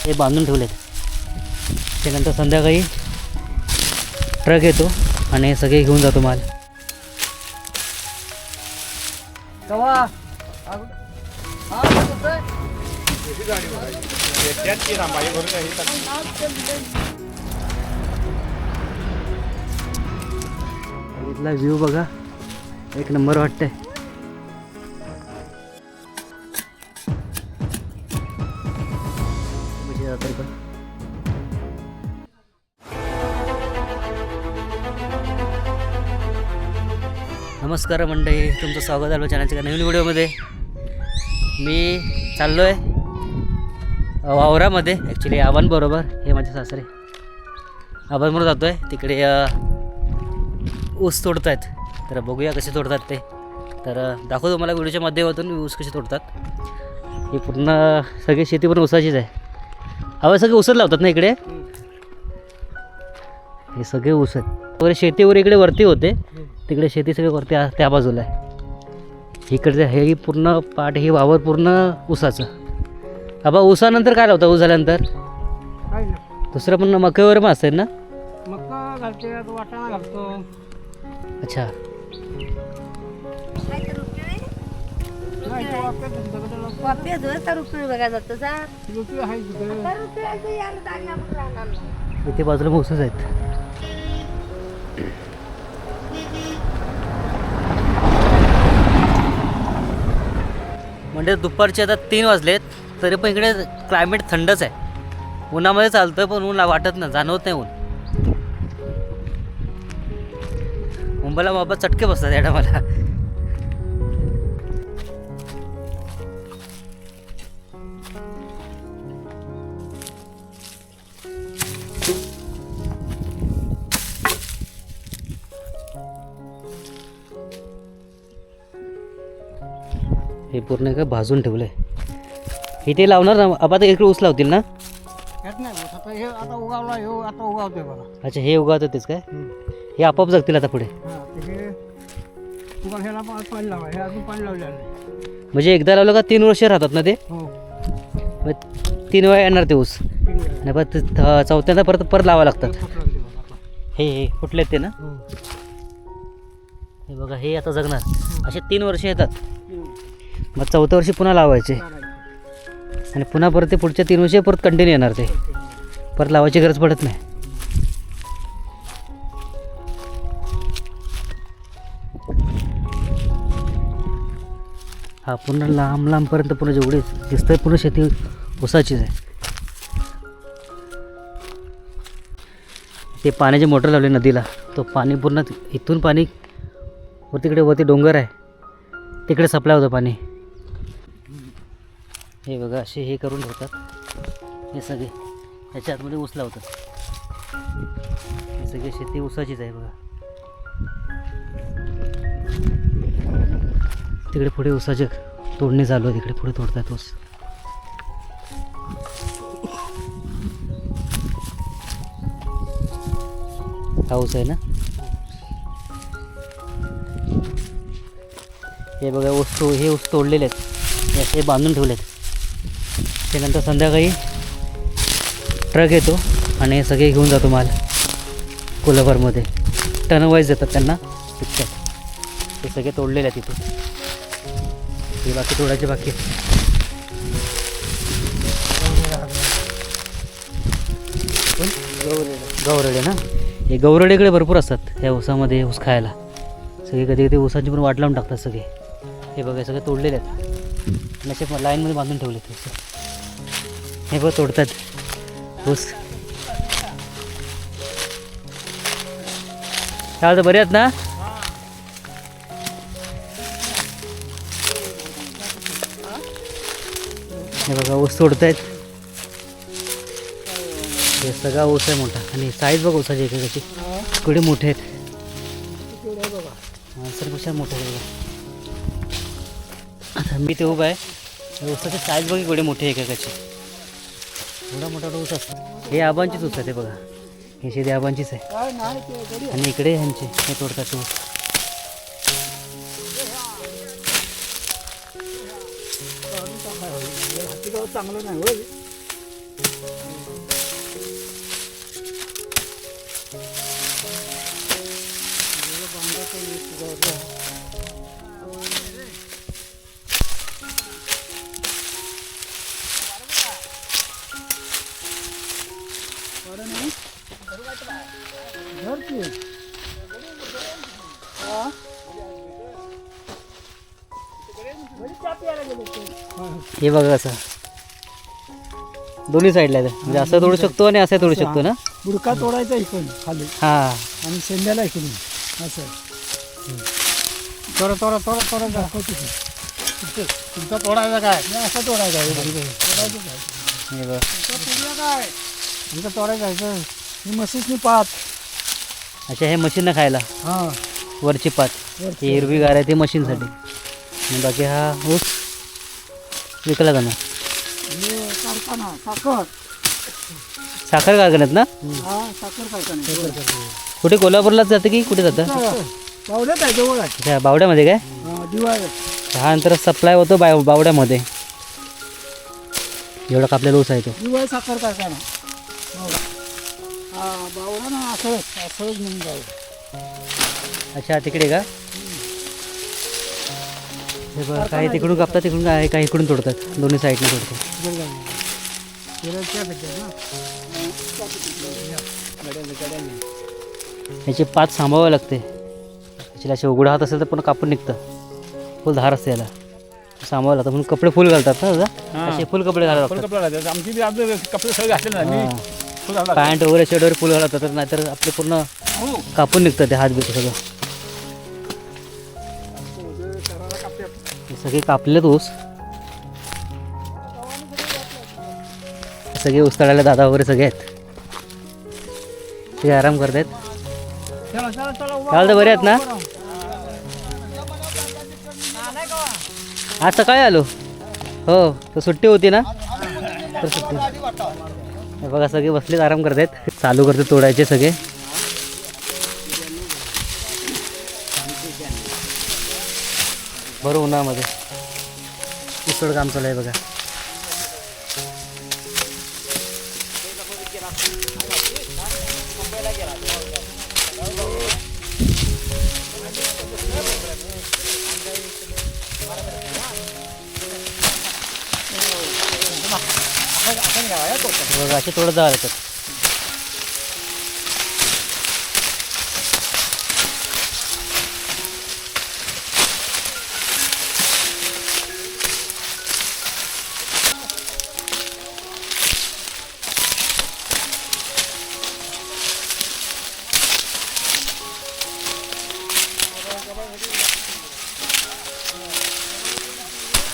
हे बांधून ठेवलेत. त्यानंतर संध्याकाळी ट्रक येतो आणि हे सगळे घेऊन जातो माल. इथला व्ह्यू बघा, एक नंबर वाटतंय. नमस्कार मंडळी, तुमचं स्वागत आहे चॅनलच्या नवीन व्हिडिओमध्ये. मी चाललो आहे वावरामध्ये. ॲक्च्युली आबांबरोबर, हे माझे सासरे. आबांबरोबर जातो आहे तिकडे. ऊस तोडत आहेत, तर बघूया कसे तोडतात ते. तर दाखवतो मला व्हिडिओच्या माध्यमातून ऊस कसे तोडतात. ही पूर्ण सगळी शेती पण ऊसाचीच आहे. आबा सगळे ऊसच लावतात ना इकडे? हे सगळे ऊस आहेत. वगैरे शेती वगैरे इकडे वरती होते, तिकडे शेती सगळे वरती त्या बाजूला आहे. इकडचे हे पूर्ण पाट, हे वावर पूर्ण ऊसाचं. आबा ऊसानंतर काय लावता? ऊस झाल्यानंतर दुसरं पण मका वगैरे पण असतात ना? मका घालते, वाटाणा घालतो. अच्छा. इथे बाजूला ऊसच आहेत. म्हणजे दुपारचे आता 3 वाजलेत, तरी पण इकडे क्लायमेट थंडच आहे. उन्हामध्ये चालतं पण ऊन वाटत नाही, जाणवत नाही ऊन. मुंबईला बाबा चटके बसतात या टायमाला. हे पूर्ण काय भाजून ठेवलंय. इथे लावणार ना आता? इकडे ऊस लावतील ना? हे आता उगावला, हे आता उगावतोय बघा. अच्छा, हे उगावतं तेच काय? हे आपोआप जगतील आता पुढे. पाणी लावा, हे अजून पाणी लावलेलं नाही. म्हणजे एकदा लावलं का 3 वर्ष राहतात ना ते? हो, मग 3 वेळा येणार ते ऊस आणि परत चौथ्यांदा परत लावावं लागतात. हे फुटलेत ते ना? हे बघा, हे आता जगणार असे 3 वर्ष येतात. मग 4थ्या वर्षी पुन्हा लावायचे आणि पुन्हा परत ते पुढच्या 3 वर्षी परत कंटिन्यू येणार. ते परत लावायची गरज पडत नाही. हा पूर्ण लांब लांबपर्यंत पूर्ण जेवढे दिसतंय पूर्ण शेती ऊसाचीच आहे. ते पाण्याची मोटर लावली नदीला, तो पाणी पूर्ण इथून पाणी वरती डोंगर आहे तिकडे सप्लाय होतं पाणी. हे बघा, असे हे करून ठेवतात हे सगळे. ह्याच्या आतमध्ये ऊस लावतात. हे सगळी शेती ऊसाचीच आहे बघा. तिकडे पुढे ऊसाचे तोडणे चालू आहे. तिकडे पुढे तोडतात ऊस. हा ऊस आहे ना? हे बघा, हे ऊस तोडलेले आहेत, हे बांधून ठेवलेत. त्यानंतर संध्याकाळी ट्रक येतो आणि हे सगळे घेऊन जातो माल कोल्हापूरमध्ये. टन वाईज देतात त्यांना पिक्चर. हे सगळे तोडलेले आहेत तिथे. हे बाकी तोडायचे बाकी. गौरडे ना? हे गौरडेकडे भरपूर असतात या ऊसामध्ये. ऊस खायला सगळे कधी कधी ऊसाची पण वाट लावून टाकतात सगळे. हे बघा, सगळे तोडलेले आहेत आणि असे लाईनमध्ये बांधून ठेवले ऊस. हे बघ, तोडतात ऊस. काय बरे आहेत ना? हे बघा, ऊस तोडतायत. हे सगळा ऊस आहे मोठा आणि साईज बघा ऊसाची एकेकाची केवढे मोठे आहेत. माणसांपेक्षा मोठे आहेत बघा. आता मी ते उभा आहे. ऊसाची साईज बघा केवढे मोठे एकेकाची. एवढा मोठा ऊस असतो. हे आबांचीच ऊस आहे ते बघा. ही शेती आबांचीच आहे आणि इकडे ह्यांचे हे तोडतात ऊस. चांगलं नाही होय. हे बघा कसं दोन्ही साईडला आहे म्हणजे असं तोडू शकतो आणि असं तोडू शकतो ना. बुडका तोडायचा इकडून खाली हा आणि शेंड्याला इकडून असं तोडा तोडा तोडा तोडा दाखवतो तुमचा तोडायचा काय असं तोडायचा तोडायचं काय हे बघ काय तुमचं तोडायचं आहे ही म्हशीची पात. अच्छा हे मशीननं खायला हां वरची पात ही हिरवीगार आहे ते मशीनसाठी आणि बाकी हा ऊस विकला जाणार. कारखाना साखर साखर कारखान्यात ना. हा साखर कारखाना कुठे कोल्हापूरलाच जातं की कुठे जातं. बावड्यात आहे जवळ आहे अच्छा बावड्यामध्ये काय दिवाळी हा नंतर सप्लाय होतो बावड्यामध्ये एवढा कापलेला ऊस आहे तो. दिवाळी साखर कारखाना हा बावडा ना असंच असंच म्हणून जाऊ. अच्छा तिकडे का. हे बघ काही तिकडून कापतात तिकडून काही इकडून तोडतात दोन्ही साईडने तोडतात. याची पात सांभाळावी लागते. त्याची अशी उघडा हात असेल तर पण कापून निघतं. फुल धार असते याला सांभाळावं लागतं म्हणून कपडे फुल घालतात ना दादा. असे फुल कपडे घालावे लागतात. आमची कपडे सगळे घातले ना पॅन्ट वगैरे शर्ट वगैरे फुल घालतात तर नाहीतर आपले पूर्ण कापून निघतं ते हात बीत सगळं. हे सगळे कापलेत ऊस सगळे ऊस तळायला दादा वगैरे सगळे आहेत ते आराम करतायत. चालतं बरे आहेत ना. आज सकाळी आलो हो तर सुट्टी होती ना तर सुट्टी. हे बघा सगळे बसलेत आराम करतायत चालू करते तोडायचे सगळे. बरं उन्हामध्ये उसळ काम चालू आहे बघा. बघा असे थोडं जावं लागतात.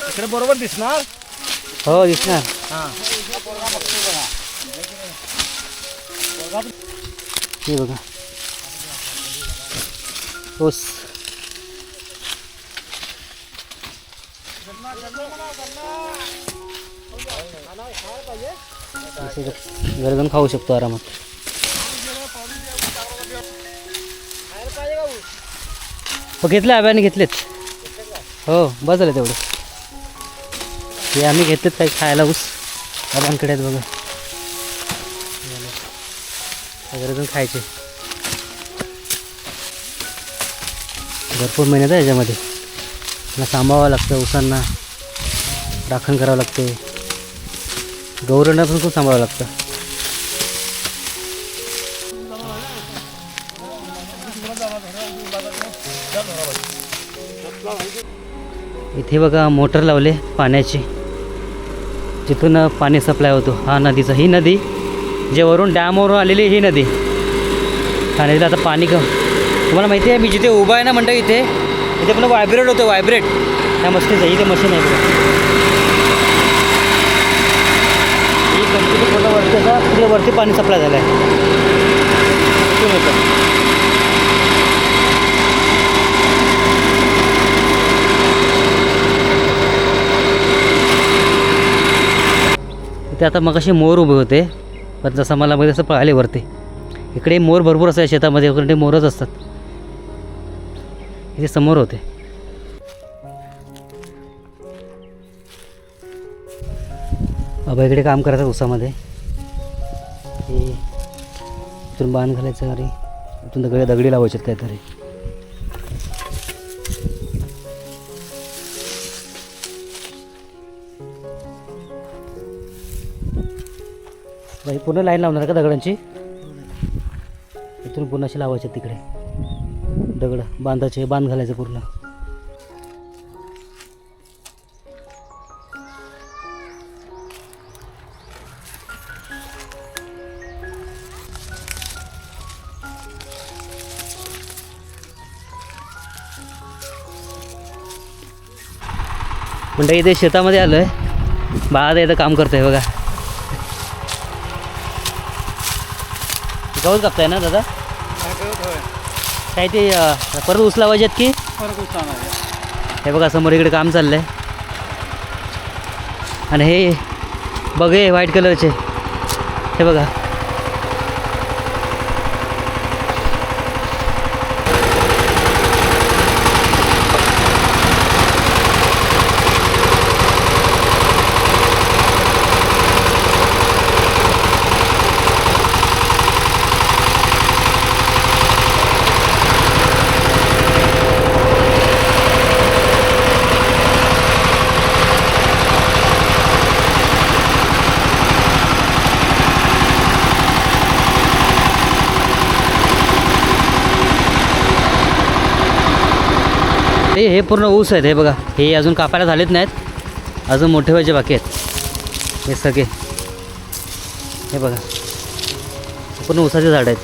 इकडे बरोबर दिसणार हो दिसणार. हे बघा ऊस घरी जाऊन खाऊ शकतो आरामात. हो घेतले आब्याने घेतलेत हो बस झालं तेवढं. हे आम्ही घेतलेत काही खायला ऊस आबांकडे आहेत बघा वगैरे जाऊन खायचे. भरपूर मेहनत आहे याच्यामध्ये. त्यांना सांभाळावं लागतं ऊसांना राखण करावं लागते. गौरांना पण खूप सांभाळावं लागतं. इथे बघा मोटर लावले पाण्याची जिथून पाणी सप्लाय होतो. हा नदीचा ही नदी जे वरून डॅमवरून आलेली ही नदी ठाण्याला आता पाणी तुम्हाला माहिती आहे. मी जिथे उभा आहे ना म्हणतो इथे पण व्हायब्रेट होतं व्हायब्रेट त्या मशीनचं. इथे मशीन आहे ही कंपनी पूर्ण वरती तिकडे वरती पाणी सप्लाय झालं आहे. इथे आता मग असे मोर उभे होते पण जसं मला मध्ये असं पळाले वरती. इकडे मोर भरपूर असतात शेतामध्ये वगैरे मोरच असतात. इथे समोर होते. बाबा इकडे काम करतात ऊसामध्ये. हे इथून बांध घालायचं अरे इथून दगडी लावायचे काहीतरी. पूर्ण लाईन लावणार का दगडांची? इथून पूर्ण अशी लावायचे तिकडे दगड बांधायचे, बांध घालायचं पूर्ण. म्हणजे इथे शेतामध्ये आलो आहे, बाळा इथं काम करतोय बघा. गवत कापताय ना दादा? काय ते परत ऊस लावायचे आहेत की? हे बघा समोर इकडे काम चाललंय. आणि हे बघे व्हाईट कलरचे, हे बघा. हे पूर्ण ऊस आहेत. हे बघा, हे अजून कापायला झालेत नाहीत, अजून मोठे व्हायचे बाकी आहेत हे सगळे. हे बघा पूर्ण ऊसाचे झाड आहेत.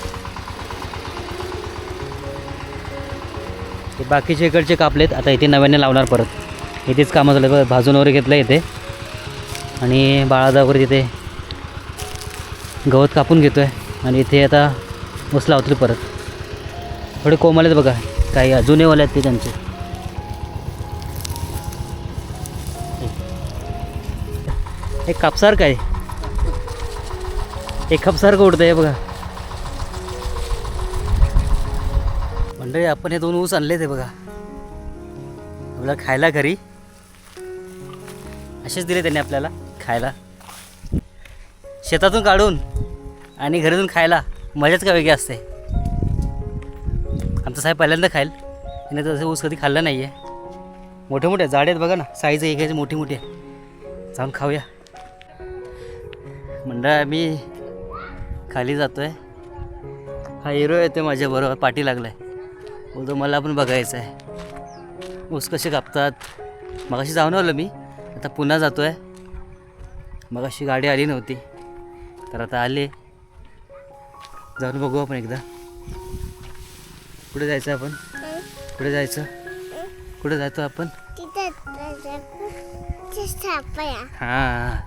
हे बाकीचे इकडचे कापलेत, आता इथे नव्याने लावणार परत. इथेच कामं झालं बघा, भाजून वगैरे घेतलं इथे. आणि बाळादा वगैरे तिथे गवत कापून घेतो आहे. आणि इथे आता ऊस लावतील परत. थोडे कोमल आहेत बघा, काही जुनेवाले आहेत ते त्यांचे. एक कापसारखं आहे, एक खपसारखं उडतं आहे बघा. मंडळी आपण हे 2 ऊस आणले ते बघा आपल्याला खायला घरी. असेच दिले त्यांनी आपल्याला खायला, शेतातून काढून आणि घरातून खायला मजाच का वेगळी असते. आमचा साहेब पहिल्यांदा खाईल, त्याने तसं ऊस कधी खाल्लं नाही आहे. मोठे मोठे झाड आहेत बघा ना, साईज एक मोठी मोठी आहे. जाऊन खाऊया. मंडळ आम्ही खाली जातो आहे. हा हिरो येतो माझ्याबरोबर, पाठी लागला आहे. बोलतो मला पण बघायचं आहे ऊस कसे कापतात. मगाशी जाऊन आलो मी, आता पुन्हा जातो आहे. मगाशी गाडी आली नव्हती तर आता आले. जाऊन बघू आपण एकदा. कुठे जायचं आपण? कुठे जायचं? कुठे जायचं आपण? हां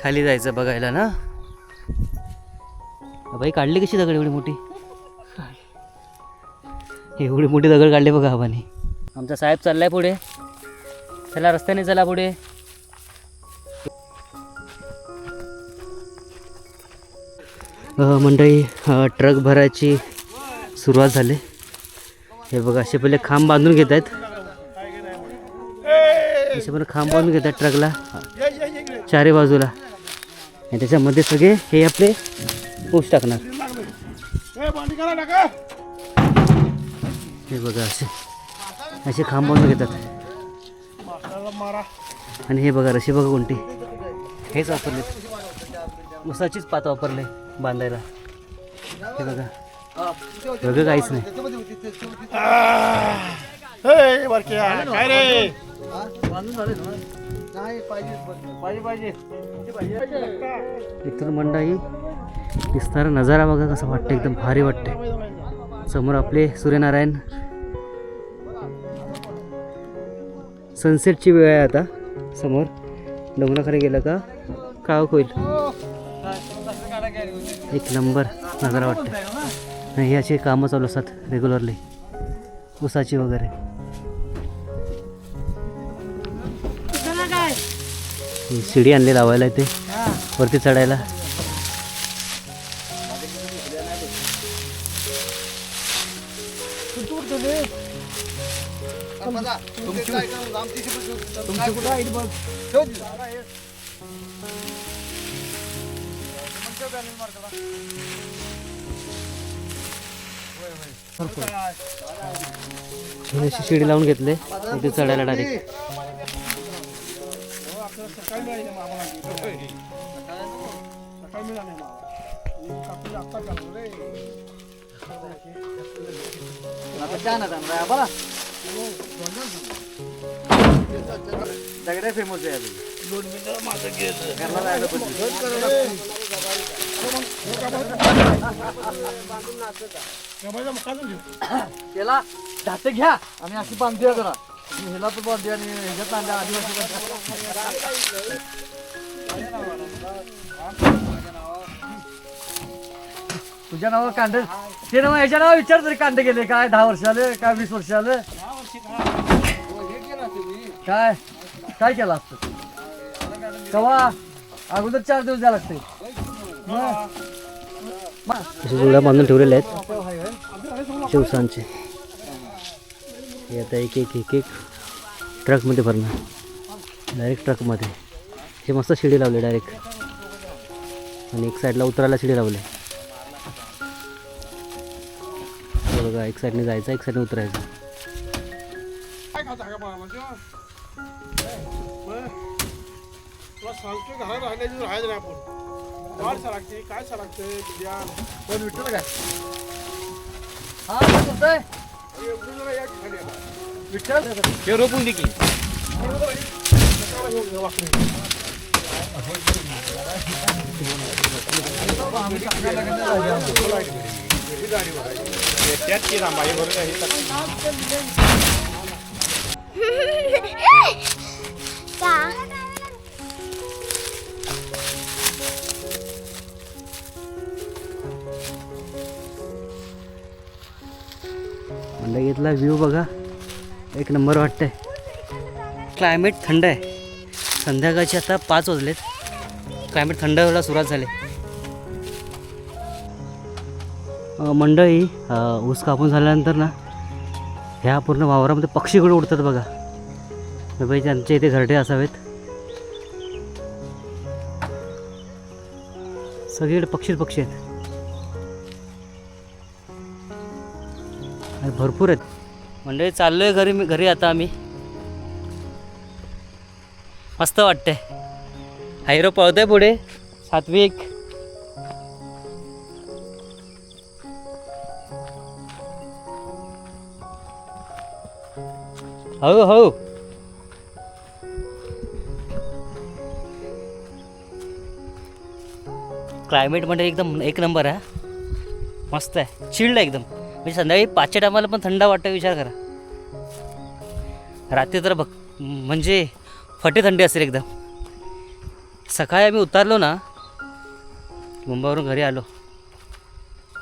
खाली जायचं बघायला ना. बाई काढली कशी दगड एवढी मोठी? एवढी मोठी दगड काढली बघा आबाने. आमचा साहेब चाललाय पुढे. चला रस्त्याने चला पुढे. मंडळी ट्रक भरायची सुरुवात झाली. हे बघा असे पहिले खांब बांधून घेत आहेत. असे पण खांब बांधून घेतात ट्रकला चारी बाजूला. आणि त्याच्यामध्ये सगळे हे आपले ऊस टाकणार. हे बघा असे असे खांब बांधून घेतात. आणि हे बघा रशी बघा कोणती, हेच वापरले, ऊसाचीच पात वापरले बांधायला. हे बघा वेगळं काहीच नाही. इथून मंडळी दिसणारा नजारा बघा कसा वाटतं, एकदम भारी वाटते. समोर आपले सूर्यनारायण. सनसेटची वेळ आहे आता. समोर डोंगराखाली गेलं का काळोख होईल. एक नंबर नजारा वाटते. आणि हे असे कामं चालू असतात रेग्युलरली ऊसाची वगैरे. शिडी आणली लावायला इथे वरती चढायला. अशी शिडी लावून घेतले इथे चढायला डायरेक्ट. सकाळी मिळाली मामा सकाळी मिळाली मामा कापडी आत्ता चालू रे आता छान आहे बघा सगळे फेमस आहे अजून. घरला जायला त्याला धाते घ्या आणि अशी बांधूया जरा ह्याला पण बांधूया आणि ह्याच्यात बांधूया आदिवासी तुझ्या नावावर कांदे ते नाव ह्याच्या नाव विचार तरी कांदे गेले काय 10 वर्ष आले काय 20 वर्ष आलं काय काय केलं असतं कवा अगोदर 4 दिवस द्यायला लागते. असे जुळ्या बांधून ठेवलेले आहेत शिवसांचे. हे आता एक एक एक एक ट्रकमध्ये भरणार डायरेक्ट ट्रकमध्ये. हे मस्त शिडी लावले डायरेक्ट आणि एक साईडला उतरायला शिडी लावले. बघा एक साईडने जायचं एक साईडने उतरायचं. काय खाता का बाबा तुला सांगतो घरात राहिल्याची राहायचं नाही आपण वाढ सरागते काय सरागते द्या कोण विठ्ठल काय हा काय बोलतोय विठ्ठल ते रोपून दे की. मंडईतला व्ह्यू बघा एक नंबर वाटतंय. क्लायमेट थंड आहे. संध्याकाळचे आता 5 वाजलेत. क्लायमेट थंड व्हायला सुरुवात झाली. मंडई ऊस कापून झाल्यानंतर ना ह्या पूर्ण वावरामध्ये पक्षीकडे उडतात बघा. बाई त्यांच्या इथे घरटे असावेत. सगळीकडे पक्षी आहेत आणि भरपूर आहेत. मंडळी चाललोय घरी आता आम्ही. मस्त वाटतंय. हायरो पळतोय पुढे सात्विक. हो हो क्लायमेटमध्ये एकदम एक नंबर आहे. मस्त आहे. चिल्ड आहे एकदम. म्हणजे संध्याकाळी 5च्या टायमाला पण थंड वाटतं. विचार करा. रात्री तर बघ म्हणजे फटे थंडी असेल एकदम. सकाळी आम्ही उतरलो ना मुंबईवरून घरी आलो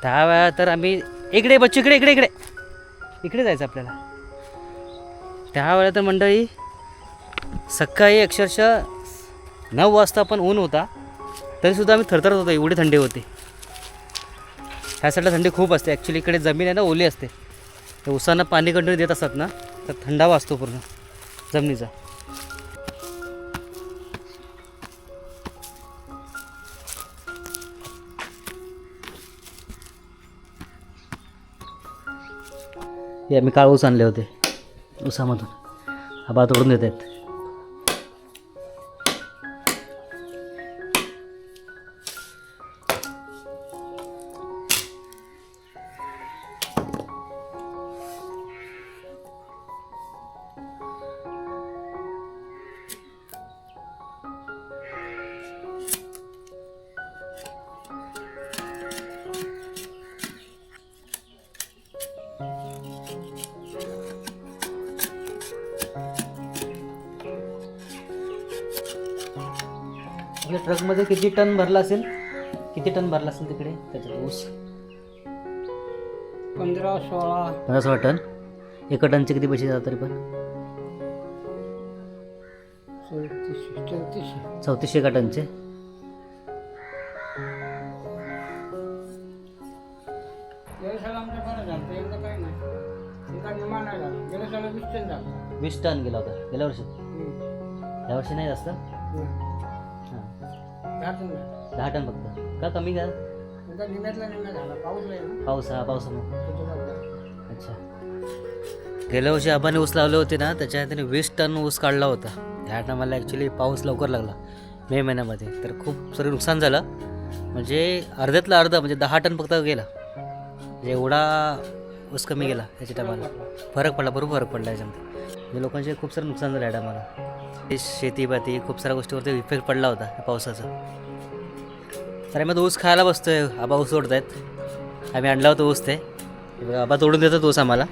त्यावेळा तर आम्ही इकडे बच्चू इकडे इकडे इकडे इकडे जायचं आपल्याला. त्यावेळेला तर मंडळी सकाळी अक्षरशः 9 वाजता पण ऊन होता तरीसुद्धा आम्ही थरथरत होतो. एवढी थंडी होती. ह्या साईडला थंडी खूप असते. ॲक्च्युली इकडे जमीन आहे ना ओली असते. तर उसांना पाणी कंटिन्यू देत असतात ना तर थंडावा असतो पूर्ण जमिनीचा. हे आम्ही काळ ऊस आणले होते उसामधून. आबा तोडून देत आहेत. आपल्या ट्रकमध्ये किती टन भरला असेल तिकडे त्याच्यात ऊस? 15-16 टन. एका टनचे किती पैसे जातात तरी पण? 3400 एका टनचे. वीस टन गेला होता गेल्या वर्षी. या वर्षी नाही जास्त. हां 10 टन फक्त का कमी का पावसामुळे अच्छा. गेल्या वर्षी आपण ऊस लावले होते ना त्याच्यात त्याने 20 टन ऊस काढला होता. ह्या टायमाला ॲक्च्युली पाऊस लवकर लागला मे महिन्यामध्ये तर खूप सगळं नुकसान झालं. म्हणजे अर्ध्यातलं अर्ध म्हणजे 10 टन फक्त गेला. म्हणजे एवढा ऊस कमी गेला याच्या टायमाला. फरक पडला बरोबर फरक पडला याच्यामध्ये. म्हणजे लोकांचे खूप सारं नुकसान झालं या टायमाला. शेतीपाती खूप साऱ्या गोष्टीवरती इफेक्ट पडला होता या पावसाचा. तर आम्ही ऊस खायला बसतोय. आबा ऊस तोडत आहेत. आम्ही आणला होता ऊस ते आबा तोडून देतात ऊस आम्हाला.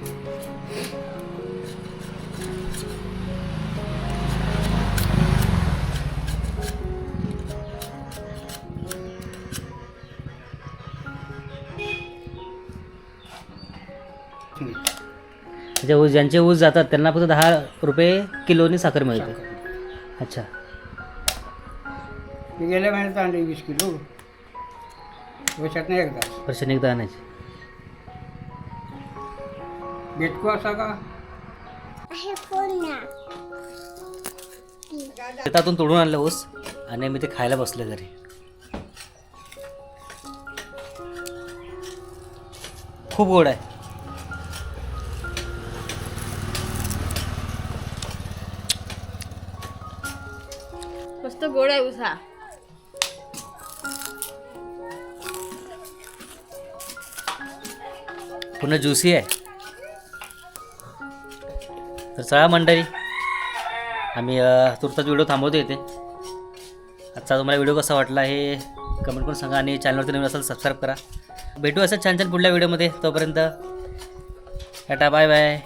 ऊस ज्यांचे ऊस जातात त्यांना फक्त 10 रुपये किलोनी साखर मिळते. अच्छा. मी गेल्या महिन्यात आणले 20 किलो वर्षात नाही एकदा. वर्षाने एकदा आणायची. बेटको असा का शेतातून तोडून आणलं ऊस आणि मी ते खायला बसले घरी. खूप गोड आहे. मस्त गोड आहे ऊस हा. पूर्ण ज्युसी आहे. तर चला मंडळी आम्ही तुर्तास व्हिडिओ थांबवतो येते. आजचा तुम्हाला व्हिडिओ कसा वाटला हे कमेंट करून सांगा आणि चॅनलवरती नवीन असेल सबस्क्राईब करा. भेटू असं छान छान पुढल्या व्हिडिओमध्ये. तोपर्यंत टाटा बाय बाय.